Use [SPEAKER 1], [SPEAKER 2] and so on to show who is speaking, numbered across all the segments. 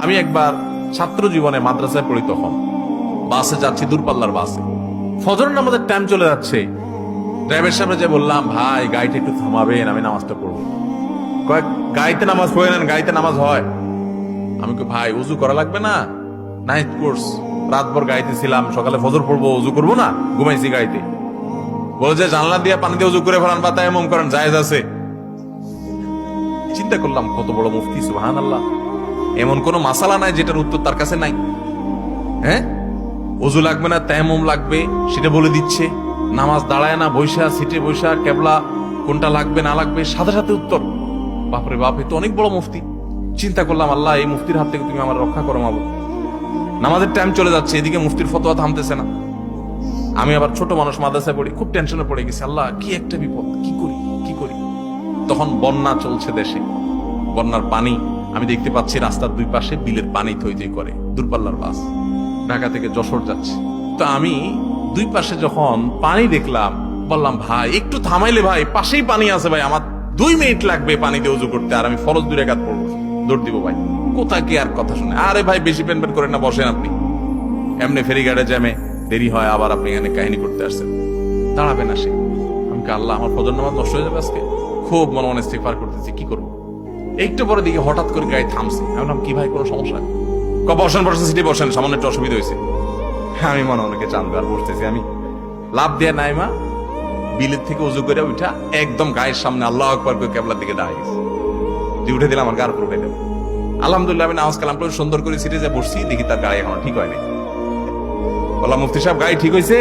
[SPEAKER 1] আমি একবার ছাত্র জীবনে মাদ্রাসায় পড়ি, তখন বাসে যাচ্ছি, দূরপাল্লার বাসে, ফজরের নামাজের টাইম চলে যাচ্ছে। ড্রাইভার সাহেব যে বললাম, ভাই গাড়িটা একটু থামাবেন, আমি নামাজটা পড়বো। কয়েক গাড়িতে নামাজ পড়ে নেন, গাড়িতে নামাজ হয়। আমি কি ভাই উজু করা লাগবে না? নাইট কোর্স, রাতভর গাড়িতে ছিলাম, সকালে ফজর পড়বো, উজু করবো না? ঘুমাইছি গাড়িতে। বলে যে জানলা দিয়ে পানি দিয়ে উজু করে ফেলান বা তায়াম্মুম করেন, জায়েজ আছে। চিন্তা করলাম কত বড় মুফতি, সুবহানাল্লাহ। এমন কোন মাসালা নাই যেটার উত্তর তার কাছে নাই। হ্যাঁ, ওযু লাগবে না, তায়াম্মুম লাগবে সেটা বলে দিচ্ছে। নামাজ দাঁড়ায় না, বৈশা সিটে বৈশা কেবলা কোনটা লাগবে না লাগবে সাথে সাথে উত্তর। বাপরে বাপ, এ তো অনেক বড় মুফতি। চিন্তা করলাম, আল্লাহ এই মুফতির হাত থেকে তুমি আমার রক্ষা করো মাবুদ। নামাজের টাইম চলে যাচ্ছে, এদিকে মুফতির ফতোয়া থামতেছে না। আমি আবার ছোট মানুষ, মাদ্রাসায় পড়ি, খুব টেনশনে পড়ে গেছি। আল্লাহ কি একটা বিপদ, কি করি কি করি। তখন বন্যা চলছে দেশে, বন্যার পানি আমি দেখতে পাচ্ছি রাস্তার দুই পাশে বিলের পানি থই থই করে। দূরপাল্লার বাস, ঢাকা থেকে যশোর যাচ্ছে। তো আমি দুই পাশে যখন পানি দেখলাম, বললাম ভাই একটু থামাইলে, ভাই পাশেই পানি আছে ভাই, আমার 2 মিনিট লাগবে পানি দিয়ে উজু করতে, আর আমি ফরজ 2 রাকাত পড়বো, দৌড় দিব ভাই। কোথায় কি আর কথা শুনে, আরে ভাই বেশি পেন পেন করেন না, বসেন আপনি। এমনি ফেরিঘাটে জ্যামে দেরি হয়, আবার আপনি এখানে কাহিনী করতে আসছেন, দাঁড়াবেন না সে। আমি আল্লাহ আমার ফজর নামাজ নষ্ট হয়ে যাবে আজকে। খুব মনে মনে ইস্তিগফার করতেছি, কি করবো। একটু পরে দিকে হঠাৎ করে গাড়ি থামছে। আমি বললাম কি ভাই, কোনো সমস্যা? বসেন বসেন, সিটে বসেন, সামান্য একটু অসুবিধা হয়েছে। আমি মনে অনেকে চান্দু আর বসতেছি। আমি লাভ দিয়ে নাইমা বিলের থেকে উজু করে উঠা একদম গায়ের সামনে আল্লাহ আকবার করে কেবলার দিকে দাঁড়িয়ে গেছি। যে উঠে দিলাম, আমার গার উপর উঠে দিলাম। আলহামদুলিল্লাহ আমি নামাজ কালাম করে সুন্দর করে সিটে যে বসছি, দেখি তার গাড়ি এখনো ঠিক হয়নি। বললাম মুফতি সাহেব গাড়ি ঠিক হয়েছে?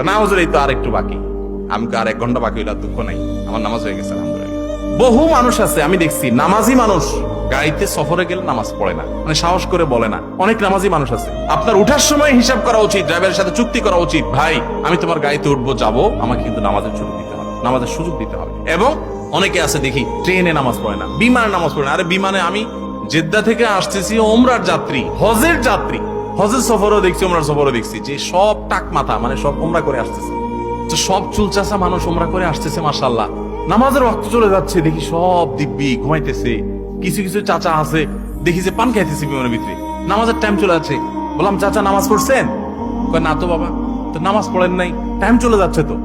[SPEAKER 1] না হুজুর, এই তো আর একটু বাকি। আমি আর 1 ঘন্টা বাকি হইলে দুঃখ নাই, আমার নামাজ হয়ে গেছে আলহামদুলিল্লাহ। বহু মানুষ আছে আমি দেখছি, নামাজি মানুষ গাড়িতে সফরে গেলে নামাজ পড়ে না, মানে সাহস করে বলে না। অনেক নামাজি মানুষ আছে। আপনার উঠার সময় হিসাব করা উচিত, ড্রাইভারের সাথে চুক্তি করা উচিত, ভাই আমি তোমার গাড়িতে উঠবো, যাবো, আমাকে কিন্তু নামাজের সুযোগ দিতে হবে, নামাজের সুযোগ দিতে হবে। এবং অনেকে আছে দেখি ট্রেনে নামাজ পড়ে না, বিমানে নামাজ পড়ে না। আরে বিমানে আমি জেদ্দা থেকে আসতেছি, ওমরার যাত্রী, হজের যাত্রী, হজের সফরও দেখছি, ওমরার সফরও দেখছি, যে সব টাক মাথা, মানে সব ওমরা করে আসতেছে, তো সব চুলচাচা মানুষ ওমরা করে আসতেছে, মাশাআল্লাহ। নামাজের ওয়াক্ত চলে যাচ্ছে, দেখি সব দিব্যি ঘুমাইতেছে। কিছু কিছু চাচা আছে দেখি যে পান খাইতেছে বিমানের ভিতরে। নামাজের টাইম চলে যাচ্ছে। বললাম চাচা নামাজ পড়ছেন? কয় না তো বাবা। তো নামাজ পড়েন নাই? টাইম চলে যাচ্ছে তো,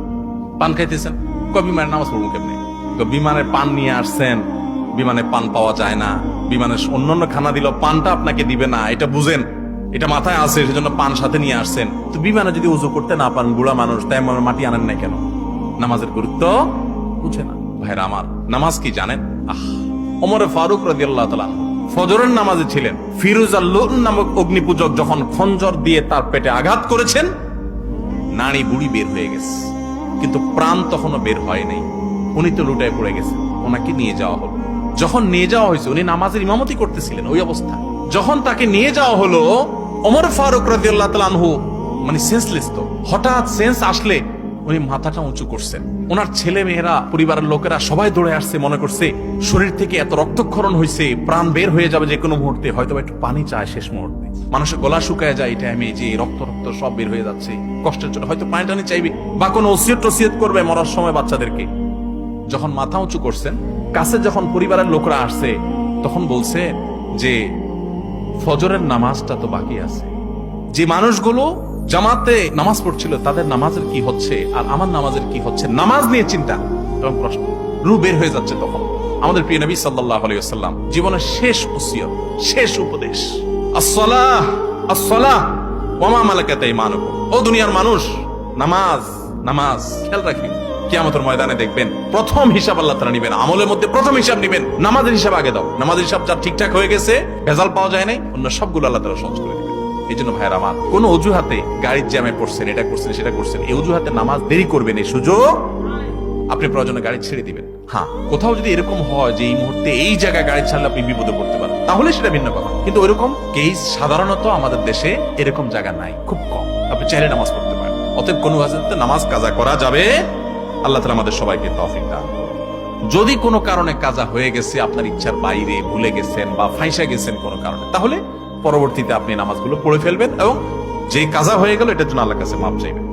[SPEAKER 1] পান খাইতেছেন। কয় বিমানের নামাজ পড়বো কেমনে? বিমানের পান নিয়ে আসছেন, বিমানে পান পাওয়া যায় না, বিমানের অন্যান্য খানা দিল, পানটা আপনাকে দিবে না, এটা বুঝেন, এটা মাথায় আছে, সেজন্য পান সাথে নিয়ে আসছেন। তো বিমানে যদি উজু করতে না পারেন, বুড়া মানুষ, তাই মাটি আনেন নাই কেন? নামাজের গুরুত্ব বুঝে না। ভাইরা আমার, নামাজ কি জানেন? ওমরে ফারুক রাদিয়াল্লাহু তাআলা ফজরের নামাজে ছিলেন। ফিরোজ আল-লুন নামক অগ্নিপূজক যখন খঞ্জর দিয়ে তার পেটে আঘাত করেছেন, নাড়ি বুড়ি বের হয়ে গেছে, কিন্তু প্রাণ তখনও বের হয় নাই। উনি তো লুটায় পড়ে গেছেন। ওনাকে নিয়ে যাওয়া হলো। যখন নিয়ে যাওয়া হয়েছে, উনি নামাজের ইমামতি করতেছিলেন ওই অবস্থা। যখন তাকে নিয়ে যাওয়া হলো, ওমর ফারুক রাদিয়াল্লাহু তাআলা আনহু মানে সেন্সলেস। তো হঠাৎ সেন্স আসলে উনি মাথাটা উঁচু করছেন। ওনার ছেলে মেয়েরা, পরিবারের লোকেরা সবাই দৌড়ে আসছে, মনে করছে শরীর থেকে এত রক্তক্ষরণ হয়েছে, প্রাণ বের হয়ে যাবে যে কোনো মুহূর্তে, হয়তো একটু পানি চায় শেষ মুহূর্তে। মানুষের গলা শুকায় যায় এই টাইমে, যে রক্ত রক্ত সব বের হয়ে যাচ্ছে, কষ্টের জন্য হয়তো পানি টানি চাইবে, বা কোনো ওসিয়ত টসিয়ত করবে মরার সময় বাচ্চাদেরকে। যখন মাথা উঁচু করছেন, কাছে যখন পরিবারের লোকরা আসছে, তখন বলছে যে ফজরের নামাজটা তো বাকি আছে। যে মানুষগুলো জামাতে নামাজ পড়ছিল তাদের নামাজের কি হচ্ছে আর আমার নামাজের কি হচ্ছে, নামাজ নিয়ে চিন্তা এবং প্রশ্ন রু বের হয়ে যাচ্ছে। তখন আমাদের প্রিয় নবী সাল্লাল্লাহু আলাইহি ওয়াসাল্লাম জীবনের শেষ ওসিয়ত, শেষ উপদেশ, আসসালাহ আসসালাহ ওয়া মা মালাকাত আইমানুকুম। ও দুনিয়ার মানুষ, নামাজ নামাজ খেয়াল রাখি। কিয়ামতের ময়দানে দেখবেন প্রথম হিসাব আল্লাহ তাআলা নেবেন, আমলের মধ্যে প্রথম হিসাব নেবেন। নামাজের হিসাব আগে দাও। নামাজের হিসাব যা ঠিকঠাক হয়ে গেছে, ভেজাল পাওয়া যায় নাই, অন্য সবগুলো আল্লাহ তাআলা সহজ করে দিবেন। এই জন্য ভাইয়ের আমার, কোন অজুহাতে গাড়ির জ্যামে পড়ছেন, এটা করছেন সেটা করছেন, এই অজুহাতে নামাজ দেরি করবেন, এই সুযোগ আপনি প্রয়োজনে গাড়ি ছেড়ে দিবেন। হ্যাঁ, কোথাও যদি এরকম হয় যে এই মুহূর্তে এই জায়গায় গাড়ি ছাড়লে আপনি বিপদে পড়তে পারেন, তাহলে সেটা ভিন্ন কথা। কিন্তু ওইরকম কেস সাধারণত আমাদের দেশে এরকম জায়গা নাই, খুব কম। আপনি চাইলে নামাজ পড়তে পারেন। অতএব কোনো ওয়াজিবে নামাজ কাজা করা যাবে। আল্লাহ তাআলা আমাদের সবাইকে তৌফিক দান করুন। যদি কোনো কারণে কাজা হয়ে গেছে, আপনার ইচ্ছার বাইরে ভুলে গেছেন বা ফাঁসা গেছেন কোনো কারণে, তাহলে পরবর্তীতে আপনি নামাজগুলো পড়ে ফেলবেন এবং যে কাজা হয়ে গেল এটার জন্য আল্লাহর কাছে মাফ চাইবেন।